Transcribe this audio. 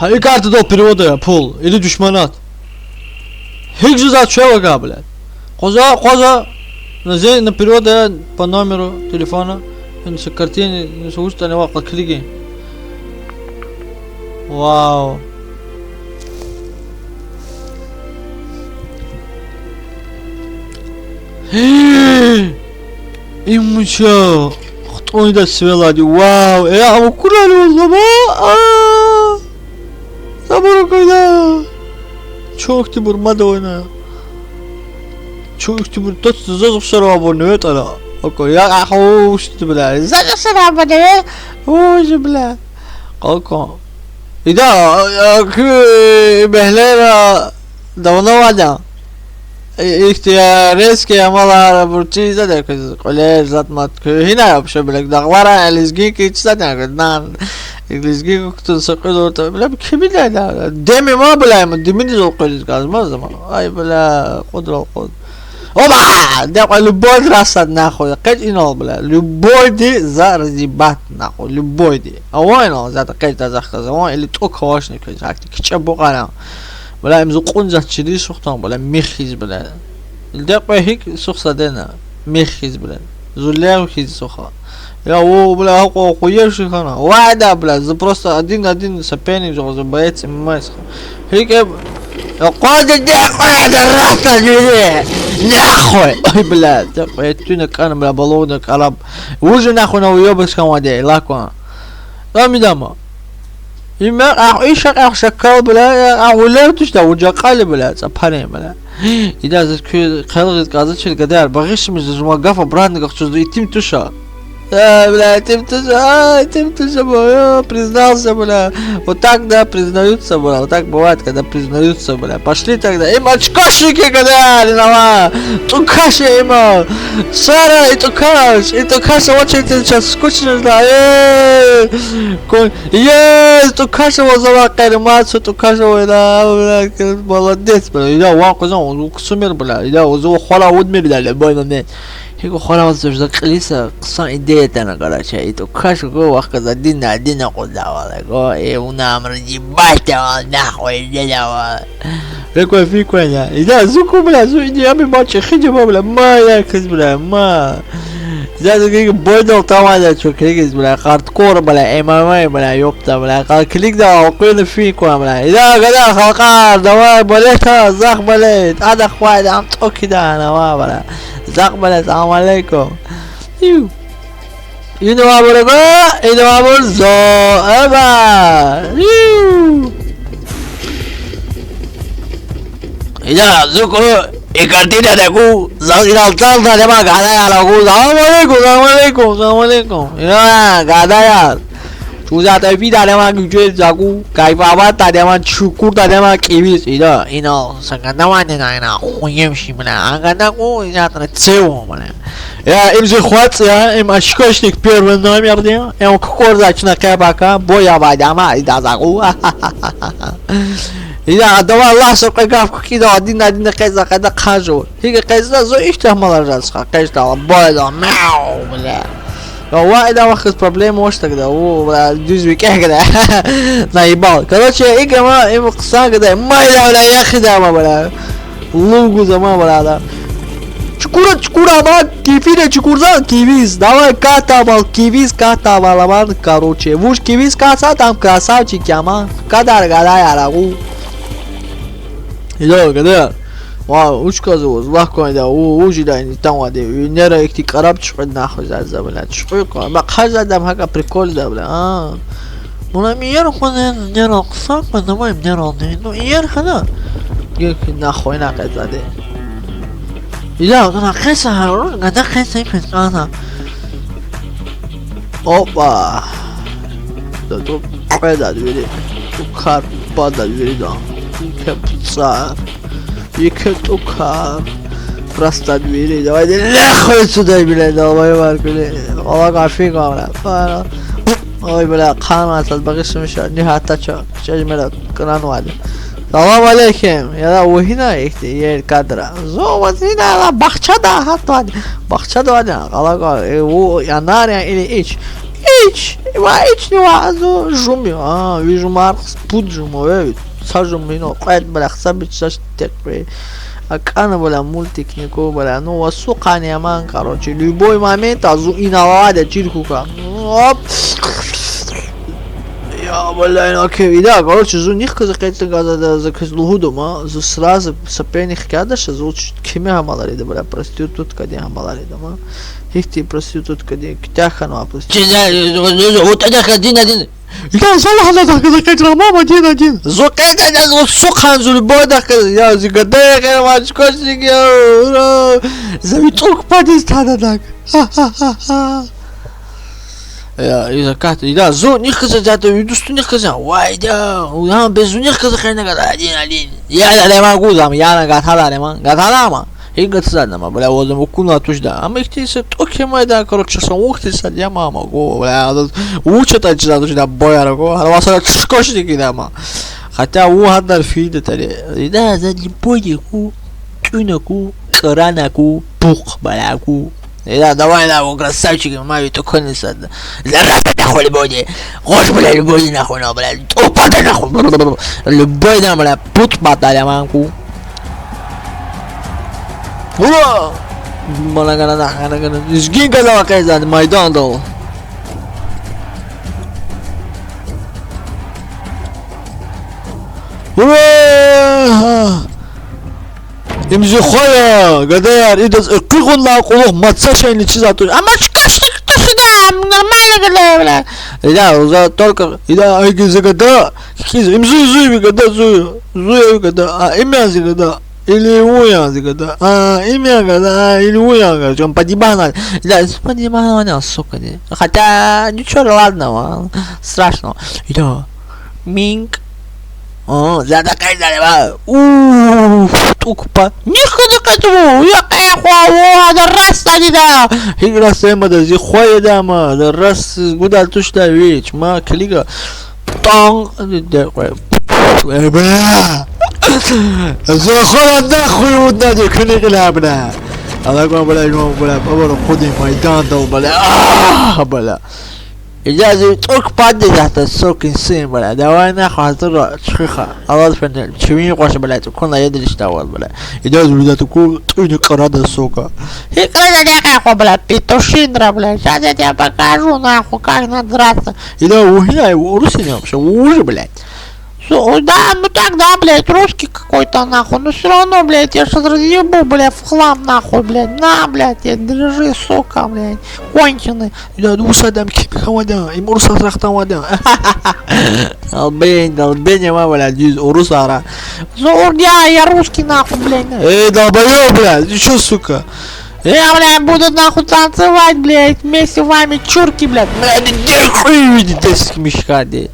И карты до перевода пол или душманат. Хигжу за человека, блядь. Коза, на перевода по номеру телефона, на картине, на существе не вакла клики. Вау. Им что? Кто это свела? Вау. Я украл его. Забор когда? Чё ты бурмадойна? Чё ты бур? Тот зазывшего абоне это. Окей, я ахуш ты бля. Зазывшего абоне. Ой, бля. Какой? إذا بهلنا دونا وادا اختياريس كي عملها برتي زاد كوليج زاد ما هنا بشبلك دغورا الاسجي كي تصدق دان الاسجي كنت سقيت بلا بكمل لا دمي ما بلا دمي ذوق الغاز ما زمان اي بلا قدره القدر اوبا ده لبود راسد ناخذ قد انه بلا لبودي زار زيبات ناخذ لبودي اوينو زاد قيد زخز اوين اللي توك واش نكز هاكي كچبو قانا بلا امزو قنزه تشدي سوختان بلا ميخيز بلا الدقه هيك سوخ دنا ميخيز بلا زولير خيز سوخا يا هو بلا هو خويش خنا واحده بلا ز просто один соперник جو боец ماس هيك قاد الدقه دراسه جديده ناخوي اي بلا تقيتونك انا بلا بلودك عرب وجه ناخونا ويوبس كان ودي لاكوا رامي داما يما ايش شكل بلا ولا تشتا وجه قال بلا صبرين بلا اذا ذكر خلق قازت شي قدر بغيش مش موقفه براند قصدي يتم تشا бля, тем-то бля, признался, бля. Вот так, да, признаются, бля. Вот так бывает, когда признаются, бля. Пошли тогда. Им очкашники, когда, линова. Тукаши, има. Сара, и Тукаш. И Тукаша очень сейчас скучно, да. Тукаша его зовут Кайрмацу, Тукаша его, да, бля, молодец, бля. Я ваку знал, он сумер, бля. Я его зовут Хола Удмир, да, бой на мне. هيك خلاص زوج قليسة قصة إيدية أنا قرأت شيء تكاش جو وقت دينا قلنا ولا جو إيه ونعمل جبايته ونحوي جدا ولا هيك في كوينة إذا زوكو بلا زو إني أبي ماتش خيجي بلا ما يركز بلا ما إذا زوكي بودل طبعا شو كليكس بلا قارت كور بلا إمامي بلا يوبتا بلا قال كليك ده وقيل في كوام بلا إذا قدر خلقار دواء بليتها زخ بليت هذا خواد عم توكي ده أنا ما بلا زخ بليت السلام عليكم You know what I'm going You know what I'm so ever إذا زوكو إكارتينا دكو زوجي نالتال تاني ما قاعدة يا لغو السلام عليكم يا قاعدة يا شوزا تبي تاني ما كيجي زاكو كايفا تاني ما شكور تاني ما كيبيس إذا إنا سكنا ما نينا خويم شيء منا أنا كو إذا تنتسيو منا يا إمزي خوات يا إم أشكوشنيك بيرون نام يرديا إم كور زاكنا كاباكا بويا بعدما إذا زاكو إذا دوا الله سبحانه كاف كذا دينا كذا كذا خاجو هيك كذا زو يشتهم على الراس كذا بايدا ماو ولا هو إذا واخد بروبلم واش تقدر هو جزء كذا نايبال كذا هيك ما مقصا كذا ما ولا ياخذها ما ولا لوجو زمان ولا чукура ба кефире чукурза кивиз давай ката бал кивиз ката баламан короче вуш кивиз каса там красавчик яма кадар гада ярагу идо гада ва учказу лахко да ужи да не там воде нера ихти караб чук нахуй за бля чук ма хаза дам хака прикол да бля мона миер хон нера қсан ма намай нера ну иер хана ге нахуй на казаде إذا أنا قيس هارون قد قيس يفت أنا أوبا ده قيدا دويلي توكار بادا دويلي ده كبصار يكتوكار براستا دويلي ده ويدي لا خويت سوداي بلا ده وما يباركلي والله عارفين قامنا فانا أوي بلا قانا تلبغيش مش نهاية تشا شجمة كنان واحد السلام عليكم يا وهنا يا كادرا زو وزينا بخشة ده حتى بخشة ده أنا قال هو ينار يعني إيش жуми, вижу Маркс, пуджумо, сажумино, қайд бля, хсабичаш текве. Акана бля мультик нико бля, ну васукани аман, короче, любой момент азу инавада чиркука. Оп. Я, бля, окей, да, короче, зу них казакайты газада заказлуху дома, зу сразу сопених кадаша, зу кеме хамаларида, бля, проститутка де хамаларида, ма. Ихти проститутка де, китяхану апласти. Вот один. Я залаза да казакайты, мама один. Зу кайта, зу сухан, зу любой да каза, я зигадая хермачкошник, я, завитук падистана так. Ха-ха-ха-ха. إذا كانت إذا زو نخزة ذاته يدوس نخزة وايدا ويا بزو نخزة خلينا قاعد عدين يا لا ما أقول زام يا أنا قاعد هذا ما هي قد صدنا ما بلا وزن وكنا توجدا أما إختيس أوكي ما إذا كرت شخص وقت صد يا ماما قو بلا هذا وش تجدا توجدا بويا ركو هذا وصل تسكوش دي كده ما حتى هو هذا الفيد ترى إذا زاد بوي كو كينكو كرانكو بوق بلاكو إذا давай красавчики, мою такой не сад. Зараза нахуй любой. Гош, бля, любой нахуй, no, бля. Опа, нахуй. Любой, да, бля, пут баталя, манку. Ура! Малагана. Сгинка дала кайзан, майдан дал. Ура! امزي خويا قدر اذا قلنا قولوا ما تساشين اللي تشزاتو اما شكاش تشدا نورمال ولا لا وزا только اذا هيك زغدا كيز امزي زوي قدا زوي قدا اميا زغدا или уя زغدا имя قدا или уя جون подибана لا подибана сука хотя ничего ладного страшного ида минг за такая залива. Тукпа. Никуда к этому. Я кайфовал, да раз надо. Игра сема да зихуя дама, да раз куда точно веч, ма клига. Тон. Бля. Захуя нахуй вот надо клига бля. Allah gua bela, baru kodi maidan dal bela. إذا زي ترك بعد تحت السوق إنسان بلا دوانا خاطر شخخة الله فن شوين قاش بلا تكون لا يدري إيش دوا بلا إذا زي تكون توني قراد السوق هي كذا ده كأخو بلا بيتوشين بلا شاذ ده بكارو ناخو كأنه دراسة إذا وهنا ورسنا مش وش بلا да, ну тогда, блядь, русский какой-то нахуй, но все равно, блядь, я сейчас разъебу, блядь, в хлам нахуй, блядь, на, блядь, держи, сука, блядь, конченый. Да, ну садам кипихавада, им урса трахтавада. Долбень, мама, блядь, из урусара. Я русский нахуй, блядь. Долбоёб, блядь, ты чё, сука? Я, блядь, буду нахуй танцевать, блядь, вместе с вами, чурки, блядь. Надо дерхуй видеть, с мешками.